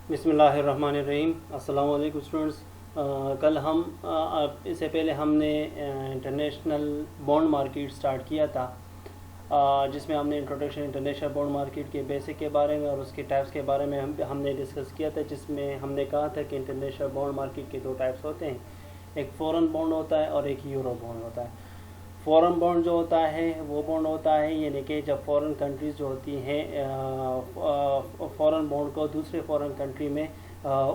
बिस्मिल्लाहिर्रहमानिर्रहीम। अस्सलाम वालेकुम स्टूडेंट्स। कल हम इससे पहले हमने इंटरनेशनल बॉन्ड मार्केट स्टार्ट किया था, जिसमें हमने इंट्रोडक्शन इंटरनेशनल बॉन्ड मार्केट के बेसिक के बारे में और उसके टाइप्स के बारे में हमने डिस्कस किया था, जिसमें हमने कहा था कि इंटरनेशनल बॉन्ड मार्केट के दो टाइप्स होते हैं, एक फॉरेन बॉन्ड होता है और एक यूरो बॉन्ड होता है। फॉरेन बॉन्ड जो होता है वो बॉन्ड होता है यानी कि जब फॉरेन कंट्रीज़ जो होती हैं फॉरेन बॉन्ड को दूसरे फॉरेन कंट्री में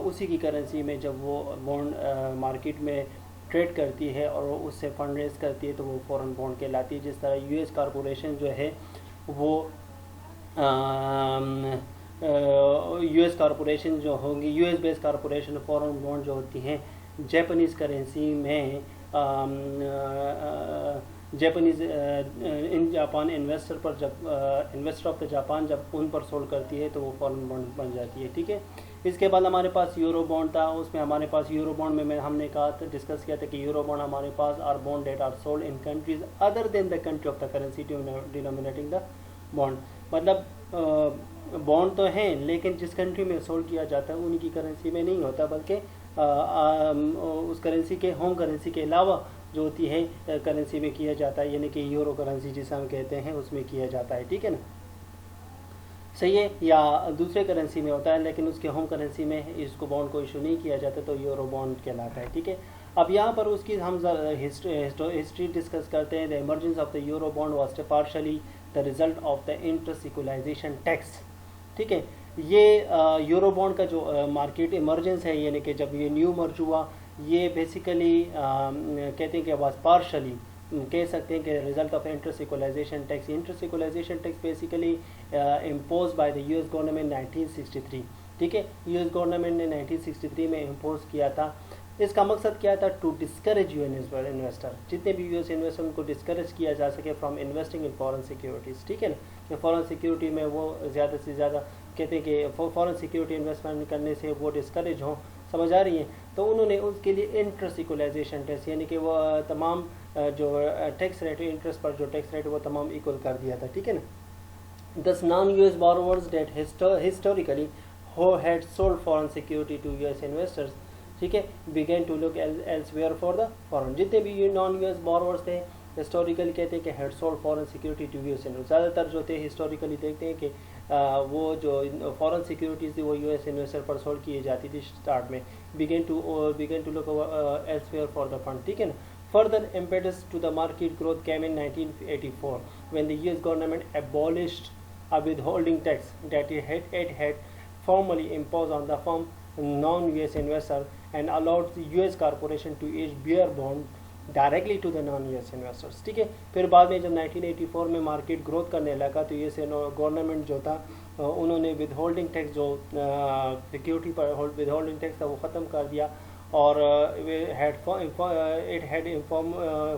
उसी की करेंसी में जब वो बॉन्ड मार्केट में ट्रेड करती है और वो उससे फंड रेज करती है तो वो फॉरेन बॉन्ड कहलाती है। जिस तरह यूएस कॉरपोरेशन जो है वो यूएस कॉरपोरेशन जो होंगी, US based corporation foreign bond जो होती हैं जापानीज़ करेंसी में जापानीज इन जापान इन्वेस्टर पर जब इन्वेस्टर ऑफ द जापान जब उन पर सोल्ड करती है तो वो फॉरेन बॉन्ड बन जाती है। ठीक है, इसके बाद हमारे पास यूरो बॉन्ड था। उसमें हमारे पास यूरो बॉन्ड में हमने कहा था, डिस्कस किया था कि यूरो बॉन्ड हमारे पास are bond that are sold in countries other than the country of the currency denominating the bond. मतलब बॉन्ड तो हैं लेकिन जिस कंट्री में सोल्ड किया जाता है उन्हीं की करेंसी में नहीं होता, बल्कि उस करेंसी के होम करेंसी के अलावा जो होती है करेंसी में किया जाता है, यानी कि यूरो करेंसी जिसे हम कहते हैं उसमें किया जाता है। ठीक है ना, सही है, या दूसरे करेंसी में होता है लेकिन उसके होम करेंसी में इसको बॉन्ड को इशू नहीं किया जाता तो यूरो बॉन्ड कहलाता है। ठीक है, अब यहाँ पर उसकी हम हिस्ट्री डिस्कस करते हैं। The emergence of the euro bond was partially the result of the interest equalisation tax. ठीक है, ये यूरो बॉन्ड का जो मार्केट इमर्जेंस है यानी कि जब ये न्यू मर्ज हुआ, ये बेसिकली कहते हैं कि वाज पार्शली कह सकते हैं कि result of interest equalisation tax. Interest equalisation tax basically impose by the US government 1963। ठीक है, यूएस गवर्नमेंट ने 1963 में इम्पोज किया था। इसका मकसद क्या था? टू डिस्करेज यूएस इन्वेस्टर, जितने भी यूएस इन्वेस्टर उनको डिस्करेज किया जा सके from investing in foreign securities. ठीक है ना, कि फॉरेन सिक्योरिटी में वो ज़्यादा से ज़्यादा कहते हैं कि फॉरेन सिक्योरिटी इन्वेस्टमेंट करने से वो डिस्करेज हों, समझ आ रही है। तो उन्होंने उसके लिए इंटरेस्ट इक्वलाइजेशन टैक्स यानी कि वो तमाम जो टैक्स रेट इंटरेस्ट पर जो टैक्स रेट वो तमाम इक्वल कर दिया था। ठीक है ना, thus non US borrowers that historically who had sold foreign security to US investors, ठीक है, began to look elsewhere for the foreign. जितने भी नॉन यूएस बोरोवर्स थे हिस्टोरिकली कहते हैं कि had sold foreign security to US investors, ज़्यादातर जो थे हिस्टोरिकली देखते हैं कि वो जो फॉरेन सिक्योरिटीज़ थी वो यूएस इन्वेस्टर पर सोल्ड की जाती थी स्टार्ट में। Begin to look elsewhere for the fund. ठीक है ना, further impetus to the market growth came in 1984 when the US government abolished a withholding tax that it had formally imposed on the firm non-US investor and allowed the US corporation to issue bear bond directly to the non US investors. ठीक है, फिर बाद में जब 1984 में market growth करने लगा तो यूएस गवर्नमेंट जो था उन्होंने विदहोल्डिंग टैक्स जो सिक्योरिटी पर विदहोल्डिंग टैक्स था वो ख़त्म कर दिया और it had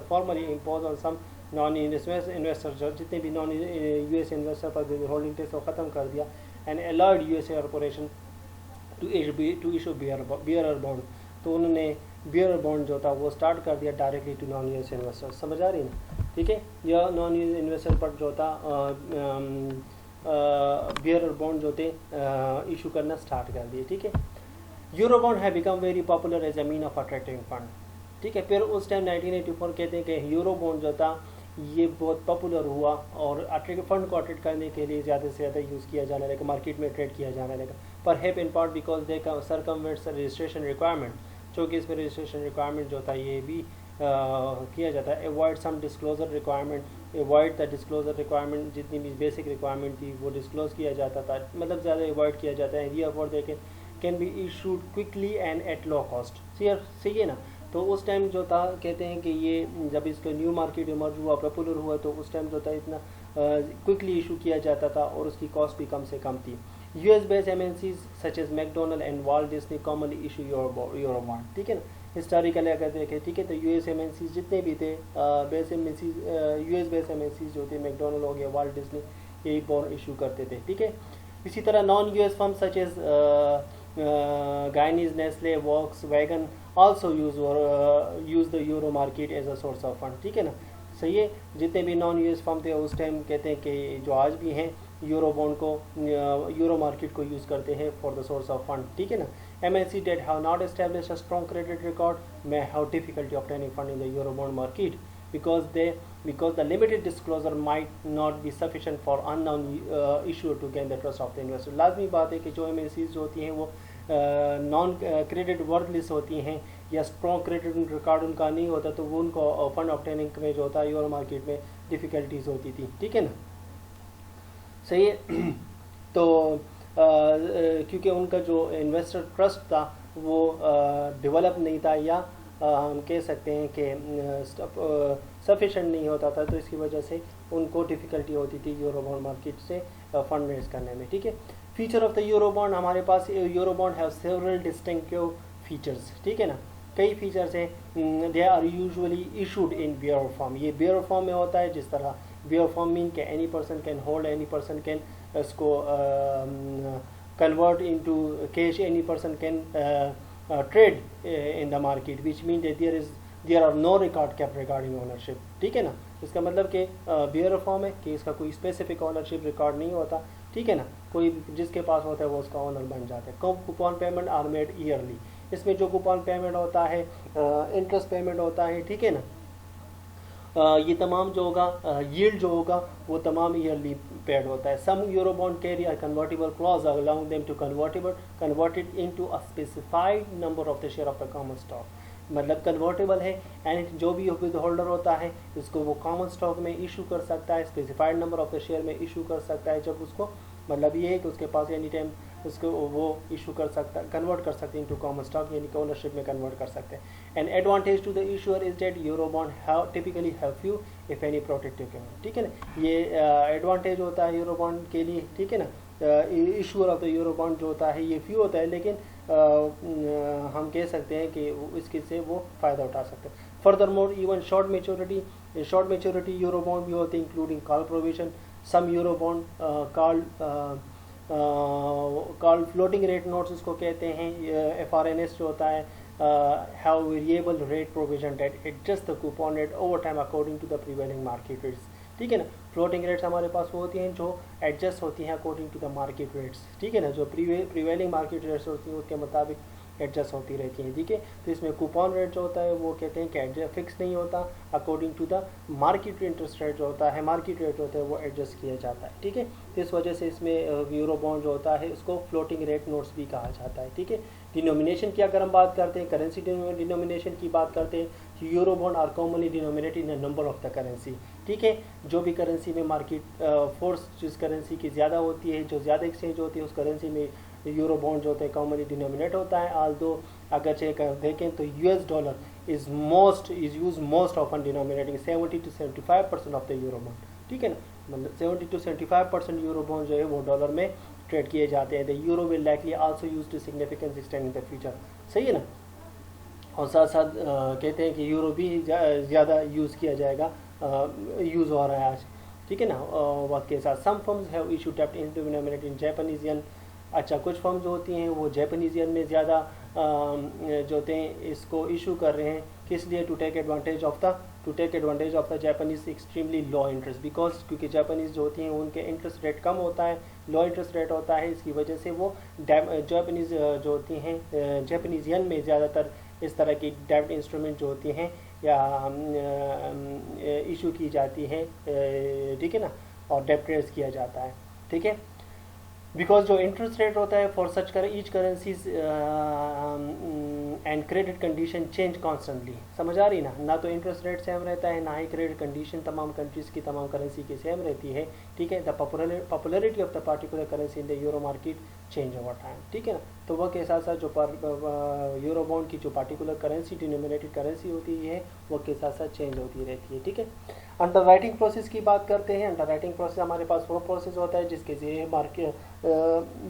formally impose on some non investor, जितने भी नॉन यूएस इन्वेस्टर पर विदहोल्डिंग टैक्स वो ख़त्म कर दिया and allowed US corporation to issue bearer bond. तो उन्होंने बियर बॉन्ड जो था वो स्टार्ट कर दिया directly to non US investor, समझ आ रही ना। ठीक है, यह नॉन यूएस इन्वेस्टर पर जो था बियर बॉन्ड जो थे इशू करना स्टार्ट कर दिए। ठीक है, यूरो बॉन्ड है become very popular as a mean of attracting fund. ठीक है, फिर उस टाइम 1984 कहते हैं कि यूरो बॉन्ड जो था ये बहुत पॉपुलर हुआ और फंड को अट्रैक्ट करने के लिए ज़्यादा से ज़्यादा यूज़ किया जाने लगा, मार्केट में ट्रेड किया जाने लगा। पर help in part because they circumvent registration requirement, चूँकि इसमें रजिस्ट्रेशन रिक्वायरमेंट जो था ये भी किया जाता है। Avoid some disclosure requirement, avoid the disclosure requirement, जितनी भी बेसिक रिक्वायरमेंट थी वो डिस्क्लोज किया जाता था, मतलब ज़्यादा अवॉइड किया जाता है। ये फॉर देखें can be issued quickly and at low cost. सही है ना, तो उस टाइम जो था कहते हैं कि ये जब इसका न्यू मार्केट इमर्ज हुआ, पॉपुलर हुआ, तो उस टाइम जो था इतना क्विकली इशू किया जाता था और उसकी कॉस्ट भी कम से कम थी। US based MNCs such as McDonald and Walt Disney commonly issue euro bond. ठीक है ना, हिस्टोरिकली अगर देखें, ठीक है, तो यूएस एमएनसीज जितने भी थे base MNCs US based MNCs जो थे मैकडोनल्ड हो गया, वॉल्ट डिज्नी, यही बॉन्ड इशू करते थे। ठीक है, इसी तरह non US firm such as Guyanese, Nestle, Volkswagen also use the euro market as a source of fund। ठीक है ना, सही है, जितने भी नॉन यूएस फर्म थे उस टाइम कहते हैं कि जो आज भी हैं यूरो बॉन्ड को, यूरो मार्केट को यूज़ करते हैं for the source of fund, ठीक है ना। MNC that have not establish a strong credit record may have difficulty obtaining fund in the Eurobond market because the limited disclosure might not be sufficient for unknown issuer to gain the trust of the investor। लाजमी बात है कि जो MNCs जो होती हैं वो non credit worthless होती हैं या स्ट्रॉन्ग क्रेडिट रिकॉर्ड उनका नहीं होता, तो वो उनको फंड ऑब्टेनिंग में जो होता है यूरो मार्केट में डिफ़िकल्टीज होती थी, ठीक है ना, सही है। तो क्योंकि उनका जो इन्वेस्टर ट्रस्ट था वो डेवलप नहीं था, या हम कह सकते हैं कि सफिशेंट नहीं होता था, तो इसकी वजह से उनको डिफ़िकल्टी होती थी यूरो बॉन्ड मार्केट से फंड रेज करने में, ठीक है। Feature of the euro bond, हमारे पास euro bond have several distinctive features, ठीक है ना, कई फीचर्स हैं। They are usually issued in bearer form, ये बियर फॉर्म में होता है, जिस तरह बियर फॉर्म मीन के any person can hold, any person can इसको convert into cash, any person can trade in the market, which means that there are no record kept regarding ownership, ठीक है ना। इसका मतलब कि बियर फॉर्म है कि इसका कोई स्पेसिफिक ओनरशिप रिकॉर्ड नहीं होता, ठीक है ना, कोई जिसके पास होता है वो उसका ओनर बन जाता है। Coupon payment are made yearly, इसमें जो कूपन पेमेंट होता है, इंटरेस्ट पेमेंट होता है, ठीक है ना, ये तमाम जो होगा, यील्ड जो होगा वो तमाम ईयरली पेड होता है। Some euro bond carry a convertible clause allowing them to converted into a specified number of the share of the common stock, मतलब कन्वर्टेबल है एंड जो भी होल्डर होता है इसको वो कॉमन स्टॉक में इशू कर सकता है, specified number of the share में इशू कर सकता है, जब उसको मतलब ये है कि उसके पास एनी टाइम उसको वो इशू कर सकता, कन्वर्ट कर सकते हैं इनटू कॉमन स्टॉक, यानी कि ओनरशिप में कन्वर्ट कर सकते हैं। And advantage to the issuer is that euro bond have typically have few if any protective payment, ठीक है ना, ये एडवांटेज होता है यूरो बॉन्ड के लिए, ठीक है ना। Issuer of the euro bond जो होता है ये फ्यू होता है, लेकिन हम कह सकते हैं कि इसके से वो फ़ायदा उठा सकते हैं। Further more even short maturity euro bond भी होते हैं, including call provision. Some euro bond called floating rate notes इसको कहते हैं, FRNS जो होता है, have variable rate provision that adjust the coupon rate over time according to the prevailing market rates, ठीक है ना। फ्लोटिंग रेट्स हमारे पास वो होती हैं जो एडजस्ट होती हैं according to the market rates, ठीक है ना, जो प्रीवेलिंग मार्केट रेट्स होती हैं उसके मुताबिक एडजस्ट होती रहती हैं, ठीक है। तो इसमें कूपन रेट जो होता है वो कहते हैं कि एडजस्ट फिक्स नहीं होता, according to the market interest rate जो होता है, मार्केट रेट होता है वो एडजस्ट किया जाता है, ठीक है। तो इस वजह से इसमें यूरो बॉन्ड जो होता है उसको फ्लोटिंग रेट नोट्स भी कहा जाता है, ठीक है। डिनोमिनेशन की अगर हम बात करते हैं, करेंसी डिनोमिनेशन की बात करते हैं, euro bond are commonly denominated in a number of the currency, ठीक है। जो भी करेंसी में मार्केट फोर्स जिस करेंसी की ज़्यादा होती है, जो ज़्यादा एक्सचेंज होती है, उस करेंसी में यूरो बॉन्ड जो होता है कॉमनली डिनोमिनेट होता है। आल्दो अगर चेक देखें तो US dollar is use most often denominating 70 to 75% of the euro bond, ठीक है ना, मतलब 70 to 75% यूरो बॉन्ड जो है वो डॉलर में ट्रेड किए जाते हैं। The euro will likely also use to significance extend in the future, सही है ना। और साथ साथ कहते हैं कि यूरो भी ज़्यादा यूज़ किया जाएगा, यूज़ हो रहा है आज, ठीक है ना, वक्त के साथ। Some firms have issue tapped in denominated in Japanese yen, अच्छा कुछ फर्म्स जो होती हैं वो जापानीज येन में ज़्यादा जो होते हैं इसको इशू कर रहे हैं, किस लिए, to take advantage of the Japanese extremely low interest, because क्योंकि जापानीज जो होती हैं उनके इंटरेस्ट रेट कम होता है, लो इंटरेस्ट रेट होता है, इसकी वजह से वो जापानीज जो होती हैं जापानीज येन में ज़्यादातर इस तरह की डेब्ट इंस्ट्रूमेंट जो होती हैं या इशू की जाती हैं, ठीक है ना, और डेब्ट रेज किया जाता है, ठीक है। बिकॉज जो इंटरेस्ट रेट होता है for such each currencies and credit condition change constantly, समझ आ रही ना तो इंटरेस्ट रेट सेम रहता है, ना ही क्रेडिट कंडीशन तमाम कंट्रीज़ की तमाम करेंसी की सेम रहती है, ठीक है। The popularity of the particular currency in the euro market change over time, ठीक है ना। तो वह के साथ साथ जो यूरो बॉन्ड की जो पार्टिकुलर करेंसी डिनोमिनेटेड करेंसी होती है वह के साथ साथ चेंज होती रहती है, ठीक है। अंडर राइटिंग प्रोसेस की बात करते हैं। अंडर राइटिंग प्रोसेस हमारे पास वो प्रोसेस होता है जिसके जरिए मार्केट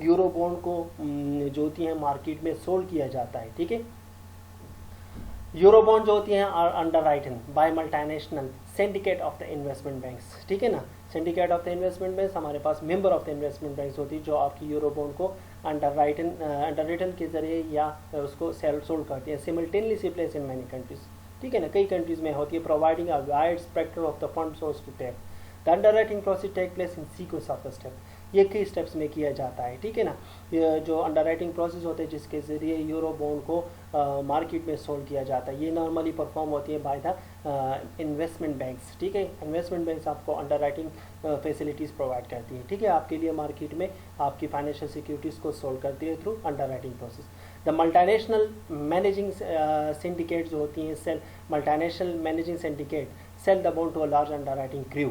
यूरो बॉन्ड को जो होती है मार्केट में सोल्ड किया जाता है, ठीक है। यूरो बॉन्ड जो होती हैं are underwritten by multinational syndicate of the investment banks, ठीक है ना। Syndicate of the investment banks हमारे पास member of the investment banks होती है जो आपकी यूरो बॉन्ड को अंडर रिटन के जरिए या उसको सेल सोल्ड करती है। Simultaneously place in many countries, ठीक है ना, कई कंट्रीज में होती है, providing a wide spectrum of the fund source to tap. The underwriting process take place in sequence of the step. ये कई स्टेप्स में किया जाता है, ठीक है ना। ये जो अंडरराइटिंग प्रोसेस होते हैं जिसके ज़रिए यूरो बॉन्ड को मार्केट में सोल्ड किया जाता है, ये नॉर्मली परफॉर्म होती है बाय द इन्वेस्टमेंट बैंक्स, ठीक है। इन्वेस्टमेंट बैंक्स आपको अंडरराइटिंग फैसिलिटीज़ प्रोवाइड करती हैं, ठीक है, आपके लिए मार्केट में आपकी फाइनेंशियल सिक्योरिटीज़ को सोल्ड करती है through underwriting process. The multinational managing syndicate जो होती हैं, sell multinational managing syndicate sell the bond to a large underwriting crew,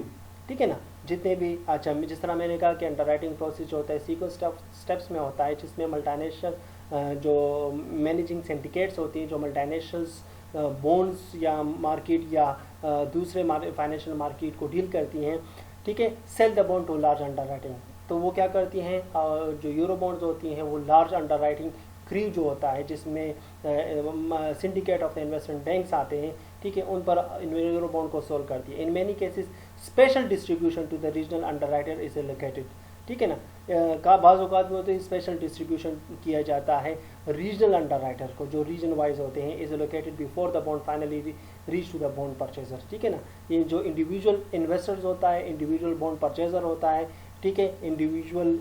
ठीक है ना। जितने भी, अच्छा, जिस तरह मैंने कहा कि अंडरराइटिंग प्रोसेस जो होता है सीक्वेंस स्टेप्स में होता है, जिसमें मल्टीनेशनल जो मैनेजिंग सिंडिकेट्स होती हैं, जो मल्टीनेशनल्स बॉन्ड्स या मार्केट या दूसरे फाइनेंशियल मार्केट को डील करती हैं, ठीक है, sell the bond to large underwriting. तो वो क्या करती हैं, जो यूरो बॉन्ड्स होती हैं वो लार्ज अंडरराइटिंग क्रू जो होता है, जिसमें syndicate of the investment banks आते हैं, ठीक है, उन पर यूरो बॉन्ड को सोल्व करती है। In many cases special distribution to the regional underwriter is allocated, ठीक है ना। बाज़ औक़ात में तो स्पेशल डिस्ट्रीब्यूशन किया जाता है रीजनल अंडरराइटर को, जो रीजन वाइज होते हैं, is allocated before the bond finally reach to the bond purchaser, ठीक है ना। ये जो इंडिविजुअल इन्वेस्टर्स होता है, इंडिविजुअल बॉन्ड परचेजर होता है, ठीक है, इंडिविजुअल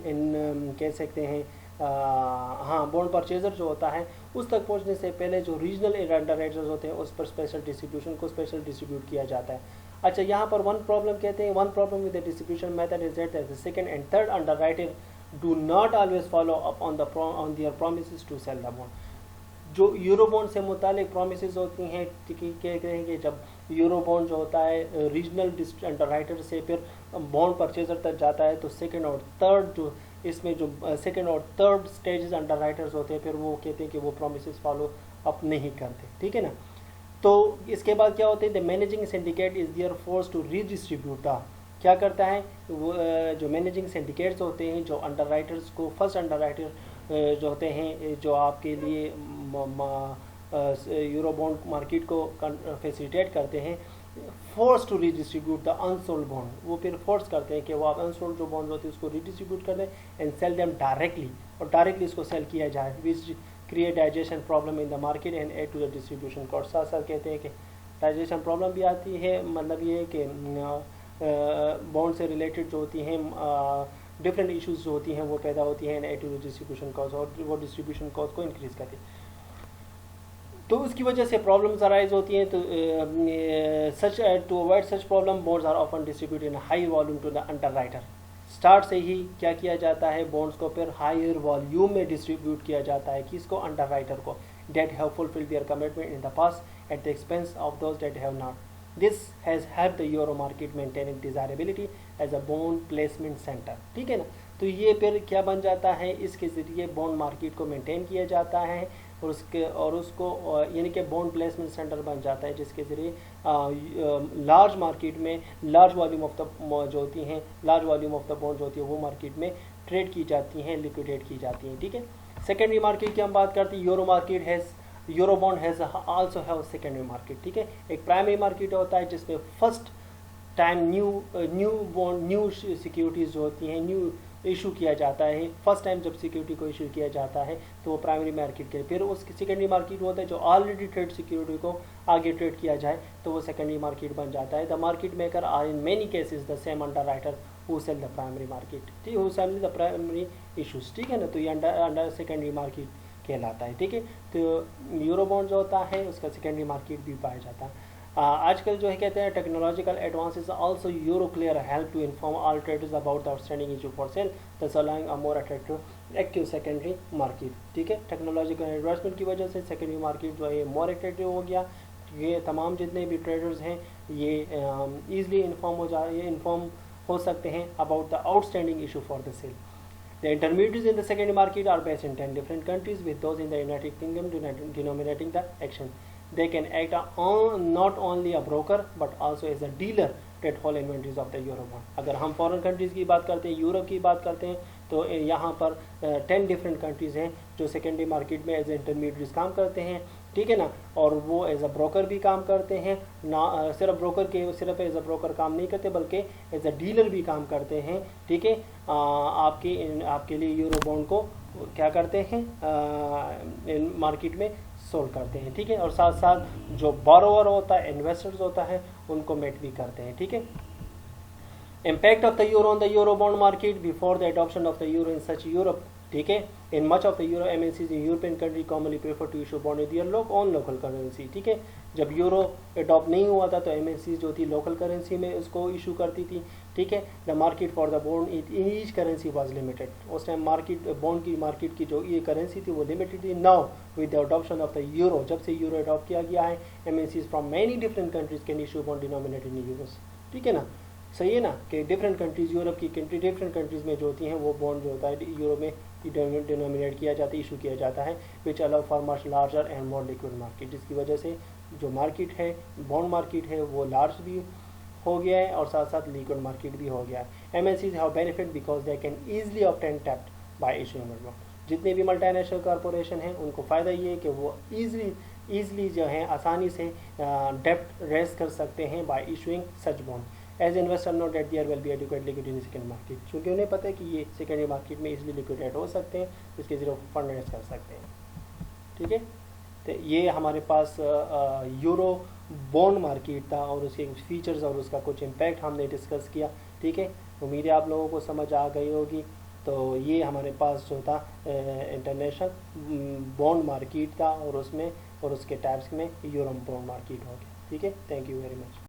कह सकते हैं हाँ, बॉन्ड परचेजर जो होता है उस तक पहुंचने से पहले जो रीजनल अंडरराइटर्स होते हैं उस पर स्पेशल डिस्ट्रीब्यूशन को स्पेशल डिस्ट्रीब्यूट किया जाता है। अच्छा, यहाँ पर वन प्रॉब्लम कहते हैं, one problem with the distribution method is that the second and third underwriter do not always follow up on their promises to sell the bond. जो यूरो बॉन्ड से मुतालिक प्रॉमिसेस होती हैं, कहते हैं कि जब यूरो बॉन्ड जो होता है रीजनल अंडरराइटर से फिर बॉन्ड परचेजर तक जाता है, तो सेकंड और थर्ड जो इसमें जो सेकंड और थर्ड स्टेजेस अंडरराइटर्स होते हैं, फिर वो कहते हैं कि वो प्रॉमिसेस फॉलो अप नहीं करते, ठीक है ना। तो इसके बाद क्या होते हैं, the managing syndicate is there force to redistribute the, क्या करता है वो जो मैनेजिंग सिंडिकेट्स होते हैं, जो अंडरराइटर्स को, फर्स्ट अंडरराइटर जो होते हैं, जो आपके लिए यूरो बॉन्ड मार्केट को फैसिलिटेट करते हैं, force to redistribute the unsold bond, वो फिर फोर्स करते हैं कि वो आप अनसोल्ड जो बॉन्ड होती है उसको रीडिस्ट्रीब्यूट कर दें एंड सेल देम डायरेक्टली, और डायरेक्टली इसको सेल किया जाए, which create digestion problem in the market and add to the distribution cost. साथ साथ कहते हैं कि डाइजेशन प्रॉब्लम भी आती है, मतलब ये है कि बॉन्ड से रिलेटेड जो होती हैं डिफरेंट इश्यूज जो होती हैं वो पैदा होती हैं and add to the distribution cost, और वो डिस्ट्रीब्यूशन कॉस्ट को इंक्रीज करती है। तो उसकी वजह से प्रॉब्लम्स अराइज होती हैं। तो such to avoid such problem bonds are often distributed in high volume to the underwriter. Start से ही क्या किया जाता है, बॉन्ड्स को फिर हायर वॉल्यूम में डिस्ट्रीब्यूट किया जाता है, किसको, अंडरराइटर को, that have fulfilled their commitment in the past at the expense of those that have not. This has helped the euro market maintain its desirability as a bond placement center, ठीक है ना। तो ये फिर क्या बन जाता है, इसके ज़रिए बॉन्ड मार्केट को मेंटेन किया जाता है और उसको यानी कि बॉन्ड प्लेसमेंट सेंटर बन जाता है, जिसके ज़रिए लार्ज मार्केट में लार्ज वॉल्यूम ऑफ द जो होती हैं, large volume of the bond जो होती है वो मार्केट में ट्रेड की जाती हैं, लिक्विडेट की जाती हैं, ठीक है। सेकेंडरी मार्केट की हम बात करते हैं, euro bond has also have secondary market, ठीक है। एक प्राइमरी मार्केट होता है जिसमें फर्स्ट टाइम न्यू सिक्योरिटीज़ जो होती हैं, न्यू इशू किया जाता है, फर्स्ट टाइम जब सिक्योरिटी को इशू किया जाता है तो वो प्राइमरी मार्केट के, फिर उसकी सेकेंडरी मार्केट होता है जो ऑलरेडी ट्रेड सिक्योरिटी को आगे ट्रेड किया जाए तो वो सेकेंडरी मार्केट बन जाता है। The market maker are in many cases the same underwriter who sell the primary market, ठीक, who sell the primary issues, ठीक है ना। तो ये अंडर सेकेंडरी मार्केट कहलाता है, ठीक है। तो यूरो बॉन्ड जो होता है उसका सेकेंडरी मार्केट भी पाया जाता है। आजकल जो है कहते हैं technological advances also Euroclear help to inform all traders about the outstanding issue for sale thus allowing a more attractive active secondary market, ठीक है। टेक्नोलॉजिकल एडवांसमेंट की वजह से सेकेंडरी मार्केट जो है मोर अट्रैक्टिव हो गया। ये तमाम जितने भी ट्रेडर्स हैं ये ईजिली इन्फॉर्म हो सकते हैं about the outstanding issue for the sale. The intermediaries in the secondary market are based in 10 different countries, with those in the United Kingdom denominating the action. They can act not only a broker but also as a dealer that hold inventories of the euro bond. अगर हम foreign countries की बात करते हैं, Europe की बात करते हैं, तो यहाँ पर 10 डिफरेंट कंट्रीज़ हैं जो सेकेंडरी मार्केट में एज इंटरमीडिएट्स काम करते हैं, ठीक है ना। और वो एज अ ब्रोकर भी काम करते हैं, ना सिर्फ एज अ ब्रोकर काम नहीं करते बल्कि एज अ डीलर भी काम करते हैं, ठीक है। आपके लिए यूरो बॉन्ड को क्या करते हैं, मार्केट में सोल्ड करते हैं, ठीक है। और साथ साथ जो बोरोवर होता है, इन्वेस्टर्स होता है, उनको मेट भी करते हैं, ठीक है। Impact of the euro on the euro bond market before the adoption of the euro in such Europe, ठीक है, in much of the euro MNCs in European country commonly prefer to issue bond with their own local currency, ठीक है। जब euro adopt नहीं हुआ था तो MNCs जो थी लोकल करेंसी में उसको इशू करती थी, ठीक है। The market for the bond in each currency was limited, उस टाइम मार्केट बॉन्ड की मार्केट की जो ये करेंसी थी वो लिमिटेड थी। Now with the adoption of the euro, जब से यूरो अडॉप्ट किया गया है, MNCs from many different countries can issue bond denominated in Euros, ठीक है ना, सही है ना, कि डिफरेंट कंट्रीज, यूरोप की कंट्री डिफरेंट कंट्रीज़ में जो होती हैं वो बॉन्ड जो होता है यूरो में डिनोमिनेट किया जाता है, इशू किया जाता है, which allow for much larger and more liquid market, जिसकी वजह से जो मार्केट है, बॉन्ड मार्केट है, वो लार्ज भी हो गया है और साथ साथ लिक्विड मार्केट भी हो गया है। MNCs have benefit because they can easily obtain tapped bye issuing bond. जितने भी मल्टीनेशनल कॉरपोरेशन हैं उनको फ़ायदा ये है कि वो ईजिली जो है आसानी से डेप्ट रेज कर सकते हैं by issuing such bond. As investor know that there will be adequate liquidity in second market, क्योंकि उन्हें पता है कि ये सेकेंडरी मार्केट में इजीली लिक्विडेट हो सकते हैं, इसके ज़रिए फंड रेज कर सकते हैं, ठीक है। तो ये हमारे पास यूरो बॉन्ड मार्केट था और उसके कुछ फीचर्स और उसका कुछ इम्पैक्ट हमने डिस्कस किया, ठीक है। उम्मीद है आप लोगों को समझ आ गई होगी। तो ये हमारे पास जो था इंटरनेशनल बॉन्ड मार्केट था और उसमें और उसके टाइप्स में यूरो बॉन्ड मार्केट हो गया, ठीक है। Thank you very much.